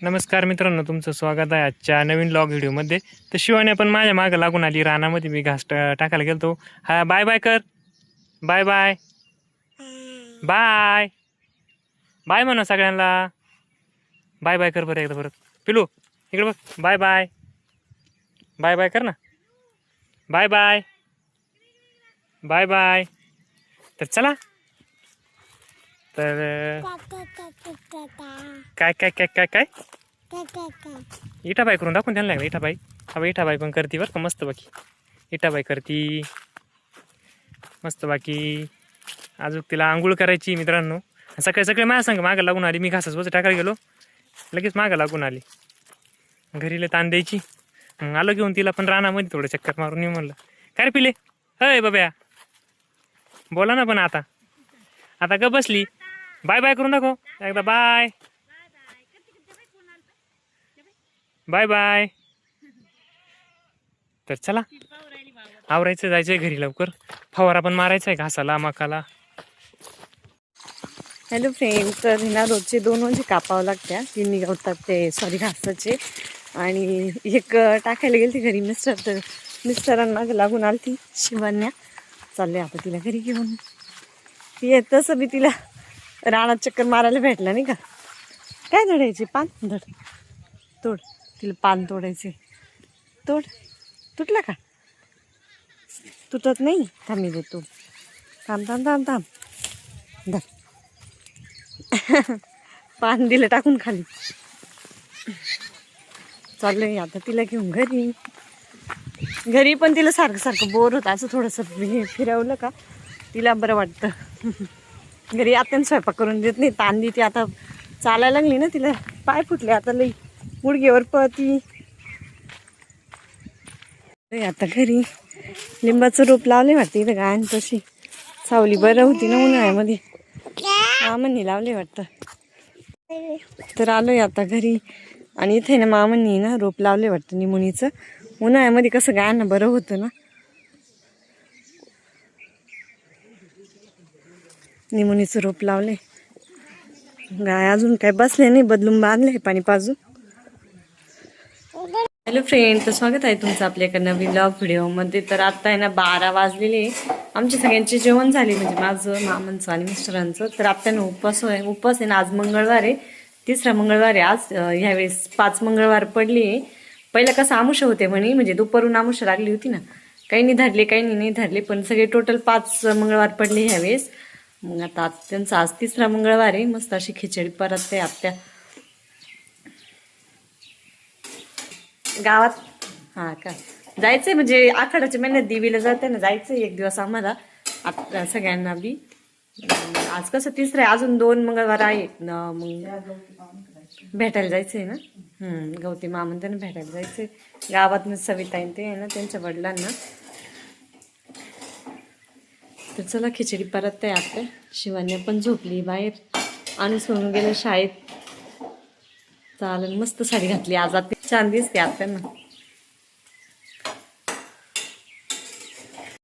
नमस्कार मित्रांनो, तुमचं स्वागत आहे आजच्या नवीन व्लॉग व्हिडिओमध्ये. तर शिवाने पण माझ्या मागं लागून आली. रानामध्ये मी घास टाकायला गेलतो. हा, बाय बाय कर. बाय बाय बाय बाय म्हणा सगळ्यांना. बाय बाय कर बरं एकदा परत. पिलू इकडे बघ. बाय बाय बाय बाय कर ना. Bye bye bye bye. तर चला. तर काय काय काय काय काय इटाबाई करून दाखवून त्यांना लागलं. इटाबाई हा इटाबाई पण करते बरं का, मस्त बाकी. इटाबाई करती मस्त बाकी. अजून तिला आंघोळ करायची मित्रांनो. सकाळी सकाळी माझ्या सांग मागं लागून आली. मी घासाच वरच टाकायला गेलो, लगेच मागं लागून आली. घरीला ताण द्यायची. आलो घेऊन तिला पण रानामध्ये थोडं चक्कर मारून येऊ म्हणलं. काय रे पिले? अय बाब्या बोला ना. पण आता आता ग बसली. बाय बाय करून दाखव एकदा. Bye bye bye. तर चला आवरायचं, जायचंय घरी लवकर. फवारा पण मारायचा आहे घासाला मकाला. हॅलो फ्रेंड, तर ना रोजचे 2 म्हणजे कापावं लागत्या. 3 निघवतात ते घासाचे. आणि एक टाकायला गेली ती घरी. तर मिस्टरांना लागून आली ती शिवान्या. चालले आता तिला घरी घेऊन. ती तसं बी तिला रानात चक्कर मारायला भेटला नाही का. काय धडायचे? पान धड. तोड. तिला पान तोडायचे. तोड. तुटला का? तुटत नाही. थांबी देतो. थांब थांब थांब थांब. धर. पान दिलं टाकून खाली. चाललंय आता तिला घेऊन घरी. घरी पण तिला सारखं सारखं बोर होतं. असं थोडंसं फिरवलं का तिला बरं वाटतं. घरी आत्याने स्वयंपाक करून देत नाही. ताण देते. आता चालायला लागली ना, तिला पाय फुटले आता लई. गुडघेवर पळती. आता घरी लिंबाचं रोप लावले वाटतं इथं. गायन तशी सावली बरं होती ना उन्हाळ्यामध्ये. मामांनी लावले वाटतं. तर आलोय आता घरी. आणि इथे ना मामांनी ना रोप लावले वाटतं निमुनीचं. उन्हाळ्यामध्ये कसं गायांना बरं होतं ना. निमुनीचं रोप लावले. गाय अजून काय बसले नाही, बदलून बांधले पाणी पाजून. हॅलो फ्रेंड, तर स्वागत आहे तुमचं आपल्या एका नवीन व्लॉग व्हिडिओमध्ये. तर आता आहे ना 12 वाजलेले. आमचे सगळ्यांचे जेवण झाले, म्हणजे माझं, मामांचं आणि मिस्टरांचं. तर आत्यानं उपवास आहे ना. आज मंगळवार आहे, 3रा मंगळवार आहे आज. ह्यावेळेस 5 मंगळवार पडले. पहिलं कसं आमुष्य होते म्हणे, म्हणजे दुपारून आमुष्य लागली होती ना. काही धरले काही नाही धरले, पण सगळे टोटल 5 मंगळवार पडले ह्यावेळेस. मग आता त्यांचा आज 3रा मंगळवार आहे. मस्त अशी खिचडी परत ते आत्या गावात. हा का जायचंय, म्हणजे आखाड्याच्या महिन्यात देवीला जाते ना, जायचंय एक दिवस आम्हाला आता सगळ्यांना बी. आज कसं 3रा आहे, अजून 2 मंगळवार आहे. मग भेटायला जायचंय ना. गौती मामन त्यांना भेटायला जायचंय गावात. सविताईन ते आहे ना, त्यांच्या वडिलांना. तर चला खिचडी परत ते आपल्या. शिवान्या पण झोपली बाहेर. आणि सोनू गेलं शाळेत. चालेल. मस्त साडी घातली आज. आता छान दिसते आपल्याला.